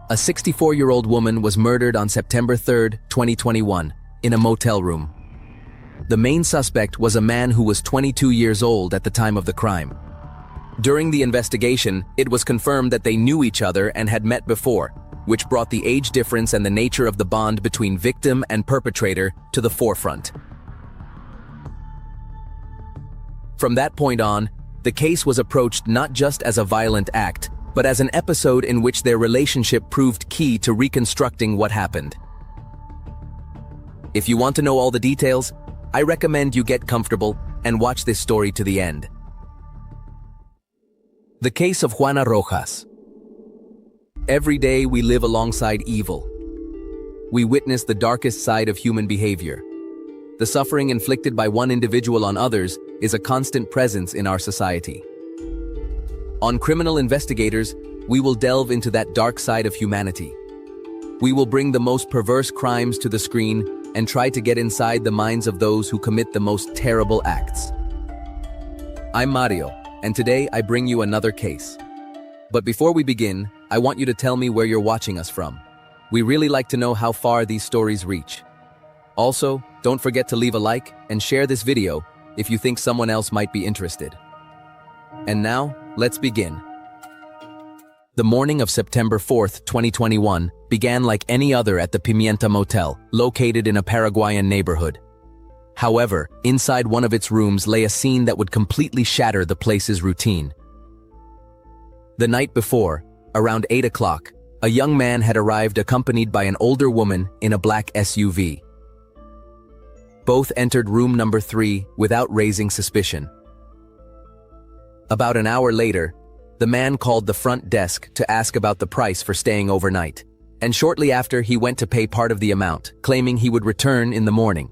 A 64-year-old woman was murdered on September 3, 2021, in a motel room. The main suspect was a man who was 22 years old at the time of the crime. During the investigation, it was confirmed that they knew each other and had met before, which brought the age difference and the nature of the bond between victim and perpetrator to the forefront. From that point on, the case was approached not just as a violent act, but as an episode in which their relationship proved key to reconstructing what happened. If you want to know all the details, I recommend you get comfortable and watch this story to the end. The case of Juana Rojas. Every day we live alongside evil. We witness the darkest side of human behavior. The suffering inflicted by one individual on others is a constant presence in our society. On Criminal Investigators, we will delve into that dark side of humanity. We will bring the most perverse crimes to the screen and try to get inside the minds of those who commit the most terrible acts. I'm Mario, and today I bring you another case. But before we begin, I want you to tell me where you're watching us from. We really like to know how far these stories reach. Also, don't forget to leave a like and share this video if you think someone else might be interested. And now, let's begin. The morning of September 4th, 2021, began like any other at the Pimienta Motel, located in a Paraguayan neighborhood. However, inside one of its rooms lay a scene that would completely shatter the place's routine. The night before, around 8 o'clock, a young man had arrived accompanied by an older woman in a black SUV. Both entered room number 3 without raising suspicion. About an hour later, the man called the front desk to ask about the price for staying overnight, and shortly after he went to pay part of the amount, claiming he would return in the morning.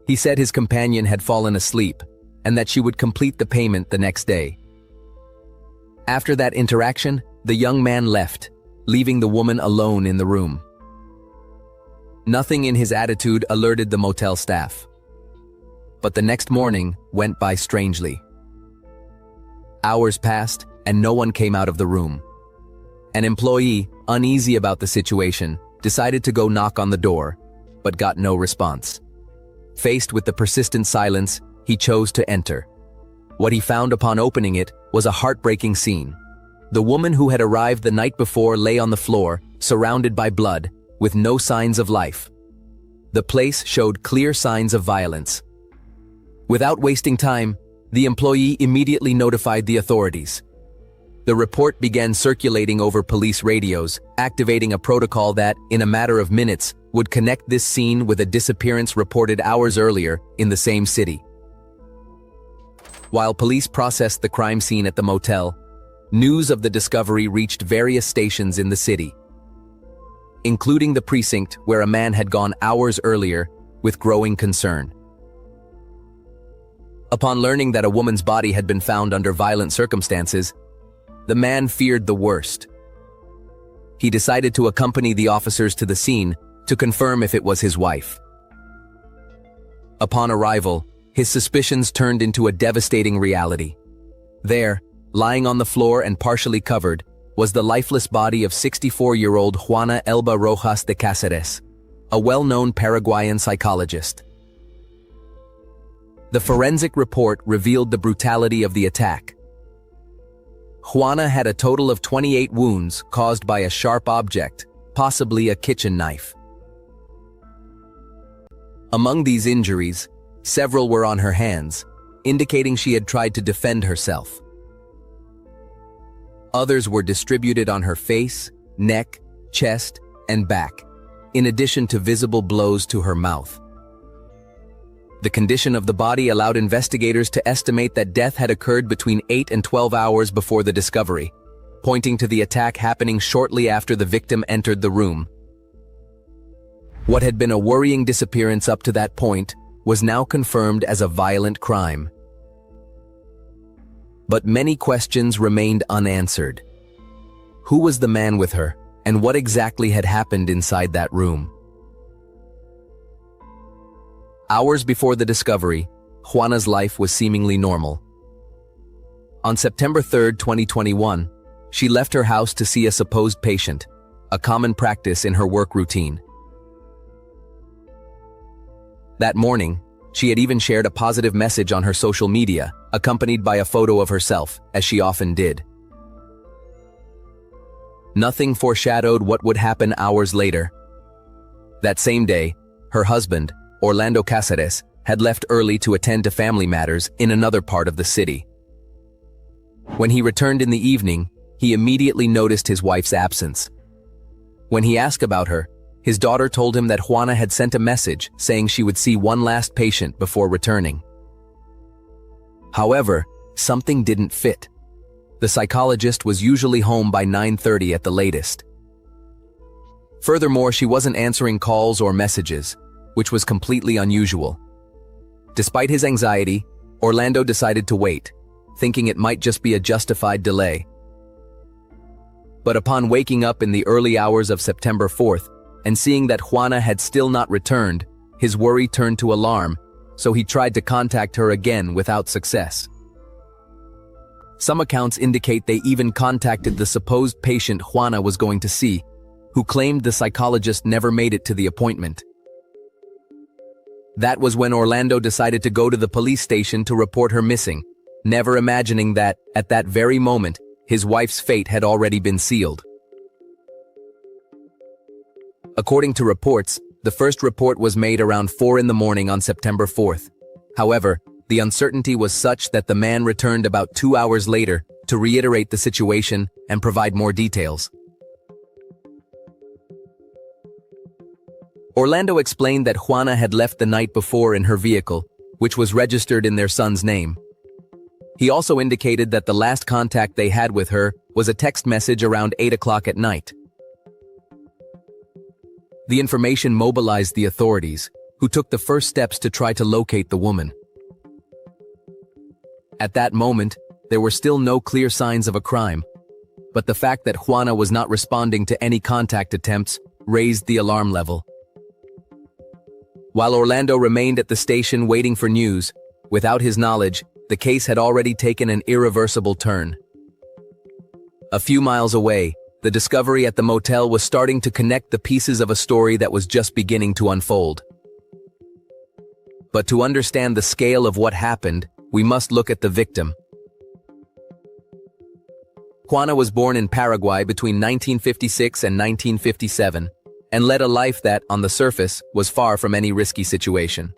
He said his companion had fallen asleep, and that she would complete the payment the next day. After that interaction, the young man left, leaving the woman alone in the room. Nothing in his attitude alerted the motel staff. But the next morning went by strangely. Hours passed, and no one came out of the room. An employee, uneasy about the situation, decided to go knock on the door, but got no response. Faced with the persistent silence, he chose to enter. What he found upon opening it was a heartbreaking scene. The woman who had arrived the night before lay on the floor, surrounded by blood, with no signs of life. The place showed clear signs of violence. Without wasting time, the employee immediately notified the authorities. The report began circulating over police radios, activating a protocol that, in a matter of minutes, would connect this scene with a disappearance reported hours earlier in the same city. While police processed the crime scene at the motel, news of the discovery reached various stations in the city, including the precinct where a man had gone hours earlier, with growing concern. Upon learning that a woman's body had been found under violent circumstances, the man feared the worst. He decided to accompany the officers to the scene to confirm if it was his wife. Upon arrival, his suspicions turned into a devastating reality. There, lying on the floor and partially covered, was the lifeless body of 64-year-old Juana Elba Rojas de Cáceres, a well-known Paraguayan psychologist. The forensic report revealed the brutality of the attack. Juana had a total of 28 wounds caused by a sharp object, possibly a kitchen knife. Among these injuries, several were on her hands, indicating she had tried to defend herself. Others were distributed on her face, neck, chest, and back, in addition to visible blows to her mouth. The condition of the body allowed investigators to estimate that death had occurred between 8 and 12 hours before the discovery, pointing to the attack happening shortly after the victim entered the room. What had been a worrying disappearance up to that point was now confirmed as a violent crime. But many questions remained unanswered. Who was the man with her, and what exactly had happened inside that room? Hours before the discovery, Juana's life was seemingly normal. On September 3, 2021, she left her house to see a supposed patient, a common practice in her work routine. That morning, she had even shared a positive message on her social media, accompanied by a photo of herself, as she often did. Nothing foreshadowed what would happen hours later. That same day, her husband, Orlando Cáceres, had left early to attend to family matters in another part of the city. When he returned in the evening, he immediately noticed his wife's absence. When he asked about her, his daughter told him that Juana had sent a message saying she would see one last patient before returning. However, something didn't fit. The psychologist was usually home by 9:30 at the latest. Furthermore, she wasn't answering calls or messages, which was completely unusual. Despite his anxiety, Orlando decided to wait, thinking it might just be a justified delay. But upon waking up in the early hours of September 4th and seeing that Juana had still not returned, his worry turned to alarm, so he tried to contact her again without success. Some accounts indicate they even contacted the supposed patient Juana was going to see, who claimed the psychologist never made it to the appointment. That was when Orlando decided to go to the police station to report her missing, never imagining that, at that very moment, his wife's fate had already been sealed. According to reports, the first report was made around 4 in the morning on September 4th. However, the uncertainty was such that the man returned about 2 hours later to reiterate the situation and provide more details. Orlando explained that Juana had left the night before in her vehicle, which was registered in their son's name. He also indicated that the last contact they had with her was a text message around 8 o'clock at night. The information mobilized the authorities, who took the first steps to try to locate the woman. At that moment, there were still no clear signs of a crime, but the fact that Juana was not responding to any contact attempts raised the alarm level. While Orlando remained at the station waiting for news, without his knowledge, the case had already taken an irreversible turn. A few miles away, the discovery at the motel was starting to connect the pieces of a story that was just beginning to unfold. But to understand the scale of what happened, we must look at the victim. Juana was born in Paraguay between 1956 and 1957, and led a life that, on the surface, was far from any risky situation.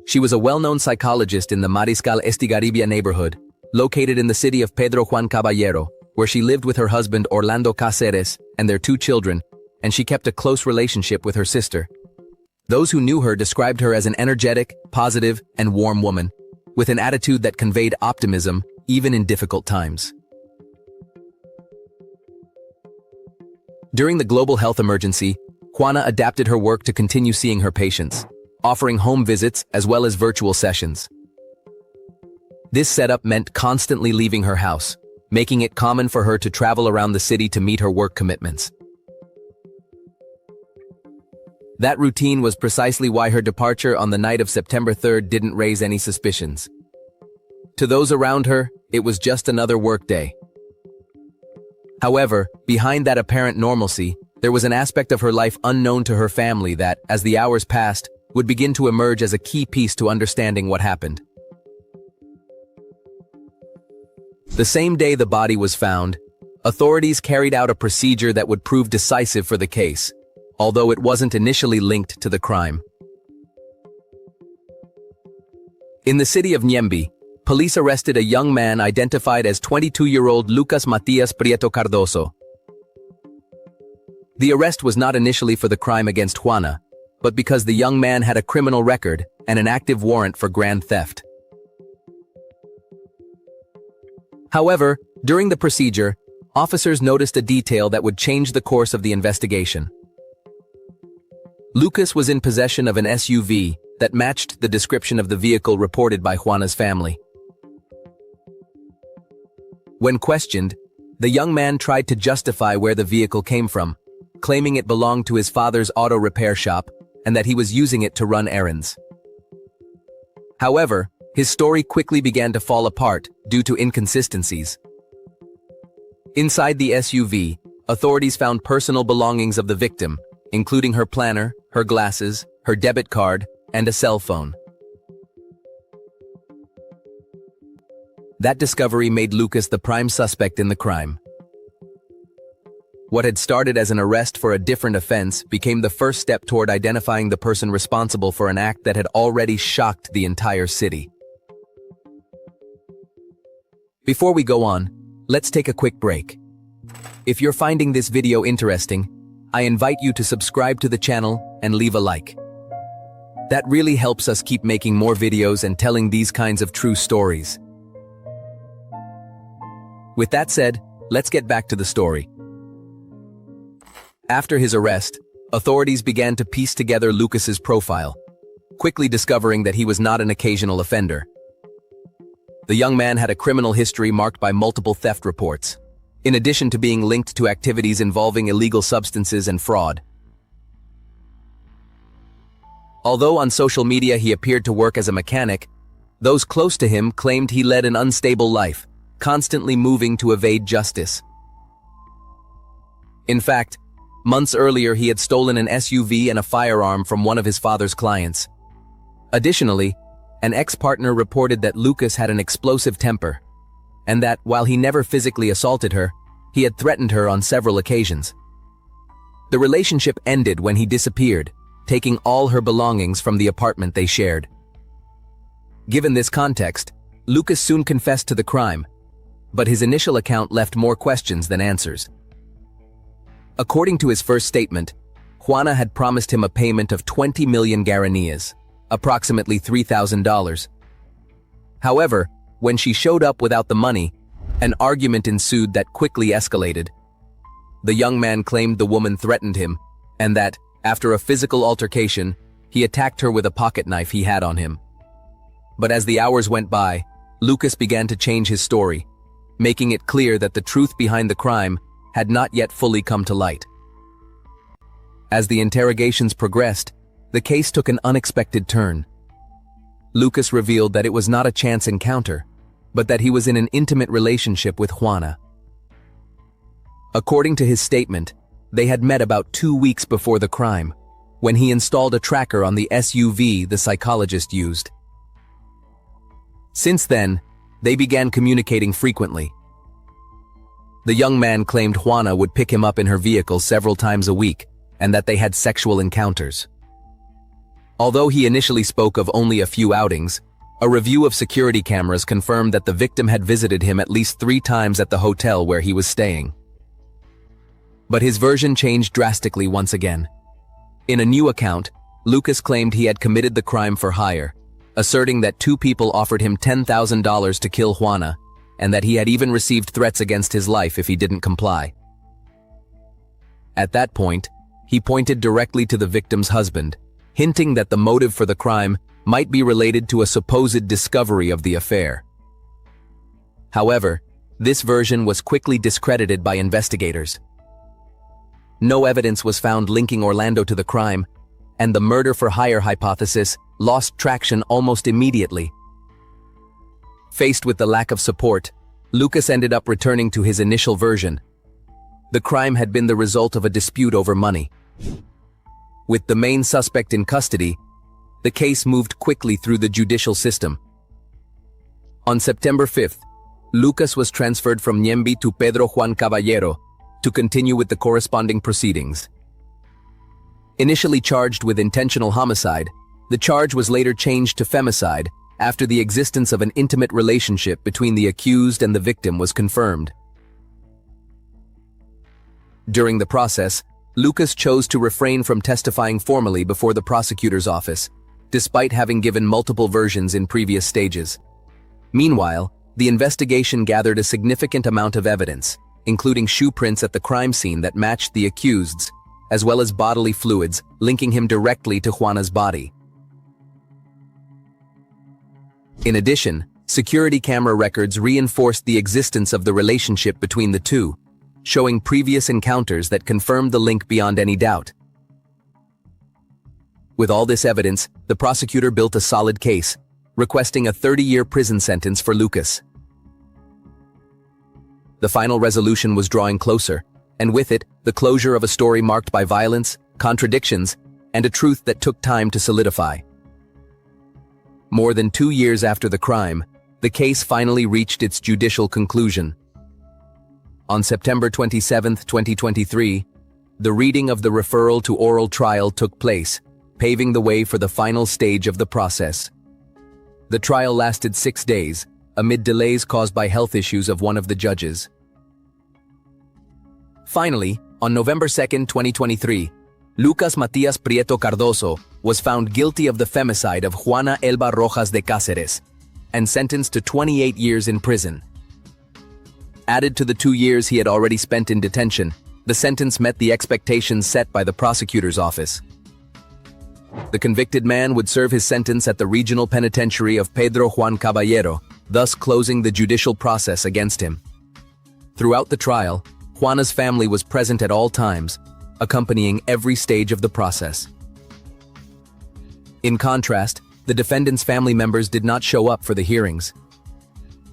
She was a well-known psychologist in the Mariscal Estigarribia neighborhood, located in the city of Pedro Juan Caballero, where she lived with her husband Orlando Cáceres and their 2 children, and she kept a close relationship with her sister. Those who knew her described her as an energetic, positive, and warm woman, with an attitude that conveyed optimism even in difficult times. During the global health emergency, Juana adapted her work to continue seeing her patients, offering home visits as well as virtual sessions. This setup meant constantly leaving her house, making it common for her to travel around the city to meet her work commitments. That routine was precisely why her departure on the night of September 3rd didn't raise any suspicions. To those around her, it was just another workday. However, behind that apparent normalcy, there was an aspect of her life unknown to her family that, as the hours passed, would begin to emerge as a key piece to understanding what happened. The same day the body was found, authorities carried out a procedure that would prove decisive for the case, although it wasn't initially linked to the crime. In the city of Ñemby, police arrested a young man identified as 22-year-old Lucas Matias Prieto Cardoso. The arrest was not initially for the crime against Juana, but because the young man had a criminal record and an active warrant for grand theft. However, during the procedure, officers noticed a detail that would change the course of the investigation. Lucas was in possession of an SUV that matched the description of the vehicle reported by Juana's family. When questioned, the young man tried to justify where the vehicle came from, claiming it belonged to his father's auto repair shop and that he was using it to run errands. However, His story quickly began to fall apart due to inconsistencies. Inside the SUV, authorities found personal belongings of the victim, including her planner, her glasses, her debit card, and a cell phone. That discovery made Lucas the prime suspect in the crime. What had started as an arrest for a different offense became the first step toward identifying the person responsible for an act that had already shocked the entire city. Before we go on, let's take a quick break. If you're finding this video interesting, I invite you to subscribe to the channel and leave a like. That really helps us keep making more videos and telling these kinds of true stories. With that said, let's get back to the story. After his arrest, authorities began to piece together Lucas's profile, quickly discovering that he was not an occasional offender. The young man had a criminal history marked by multiple theft reports, in addition to being linked to activities involving illegal substances and fraud. Although on social media he appeared to work as a mechanic, those close to him claimed he led an unstable life, constantly moving to evade justice. In fact, months earlier he had stolen an SUV and a firearm from one of his father's clients. Additionally, an ex-partner reported that Lucas had an explosive temper, and that, while he never physically assaulted her, he had threatened her on several occasions. The relationship ended when he disappeared, taking all her belongings from the apartment they shared. Given this context, Lucas soon confessed to the crime, but his initial account left more questions than answers. According to his first statement, Juana had promised him a payment of 20 million guaraníes, approximately $3,000. However, when she showed up without the money, an argument ensued that quickly escalated. The young man claimed the woman threatened him, and that, after a physical altercation, he attacked her with a pocket knife he had on him. But as the hours went by, Lucas began to change his story, making it clear that the truth behind the crime had not yet fully come to light. As the interrogations progressed, the case took an unexpected turn. Lucas revealed that it was not a chance encounter, but that he was in an intimate relationship with Juana. According to his statement, they had met about 2 weeks before the crime, when he installed a tracker on the SUV the psychologist used. Since then, they began communicating frequently. The young man claimed Juana would pick him up in her vehicle several times a week, and that they had sexual encounters. Although he initially spoke of only a few outings, a review of security cameras confirmed that the victim had visited him at least 3 times at the hotel where he was staying. But his version changed drastically once again. In a new account, Lucas claimed he had committed the crime for hire, asserting that 2 people offered him $10,000 to kill Juana, and that he had even received threats against his life if he didn't comply. At that point, he pointed directly to the victim's husband, hinting that the motive for the crime might be related to a supposed discovery of the affair. However, this version was quickly discredited by investigators. No evidence was found linking Orlando to the crime, and the murder-for-hire hypothesis lost traction almost immediately. Faced with the lack of support, Lucas ended up returning to his initial version. The crime had been the result of a dispute over money. With the main suspect in custody, the case moved quickly through the judicial system. On September 5th, Lucas was transferred from Ñemby to Pedro Juan Caballero to continue with the corresponding proceedings. Initially charged with intentional homicide, the charge was later changed to femicide after the existence of an intimate relationship between the accused and the victim was confirmed. During the process, Lucas chose to refrain from testifying formally before the prosecutor's office, despite having given multiple versions in previous stages. Meanwhile, the investigation gathered a significant amount of evidence, including shoe prints at the crime scene that matched the accused's, as well as bodily fluids linking him directly to Juana's body. In addition, security camera records reinforced the existence of the relationship between the two, showing previous encounters that confirmed the link beyond any doubt. With all this evidence, the prosecutor built a solid case, requesting a 30-year prison sentence for Lucas. The final resolution was drawing closer, and with it, the closure of a story marked by violence, contradictions, and a truth that took time to solidify. More than 2 years after the crime, the case finally reached its judicial conclusion. On September 27, 2023, the reading of the referral to oral trial took place, paving the way for the final stage of the process. The trial lasted 6 days, amid delays caused by health issues of one of the judges. Finally, on November 2, 2023, Lucas Matias Prieto Cardoso was found guilty of the femicide of Juana Elba Rojas de Cáceres and sentenced to 28 years in prison. Added to the 2 years he had already spent in detention, the sentence met the expectations set by the prosecutor's office. The convicted man would serve his sentence at the regional penitentiary of Pedro Juan Caballero, thus closing the judicial process against him. Throughout the trial, Juana's family was present at all times, accompanying every stage of the process. In contrast, the defendant's family members did not show up for the hearings.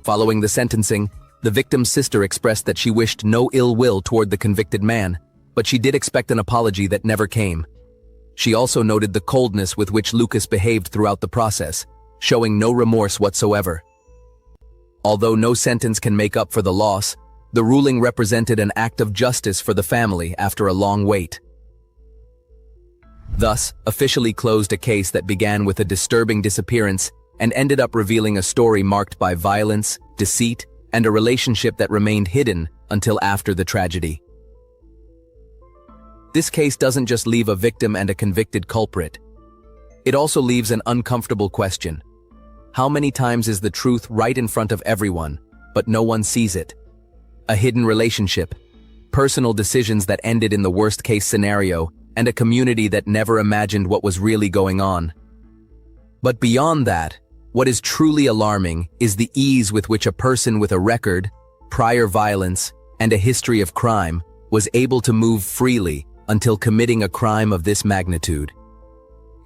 Following the sentencing, the victim's sister expressed that she wished no ill will toward the convicted man, but she did expect an apology that never came. She also noted the coldness with which Lucas behaved throughout the process, showing no remorse whatsoever. Although no sentence can make up for the loss, the ruling represented an act of justice for the family after a long wait. Thus, officially closed a case that began with a disturbing disappearance and ended up revealing a story marked by violence, deceit, and a relationship that remained hidden until after the tragedy. This case doesn't just leave a victim and a convicted culprit. It also leaves an uncomfortable question. How many times is the truth right in front of everyone, but no one sees it? A hidden relationship, personal decisions that ended in the worst-case scenario, and a community that never imagined what was really going on. But beyond that, what is truly alarming is the ease with which a person with a record, prior violence, and a history of crime was able to move freely until committing a crime of this magnitude.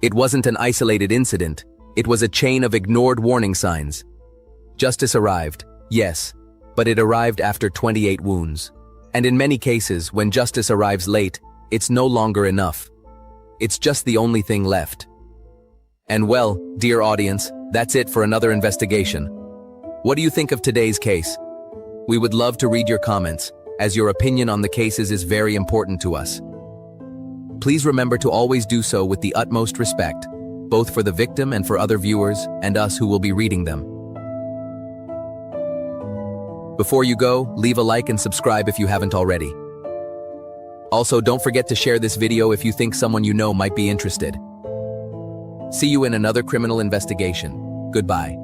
It wasn't an isolated incident, it was a chain of ignored warning signs. Justice arrived, yes, but it arrived after 28 wounds. And in many cases, when justice arrives late, it's no longer enough. It's just the only thing left. And well, dear audience, that's it for another investigation. What do you think of today's case? We would love to read your comments, as your opinion on the cases is very important to us. Please remember to always do so with the utmost respect, both for the victim and for other viewers and us who will be reading them. Before you go, leave a like and subscribe if you haven't already. Also, don't forget to share this video if you think someone you know might be interested. See you in another criminal investigation. Goodbye.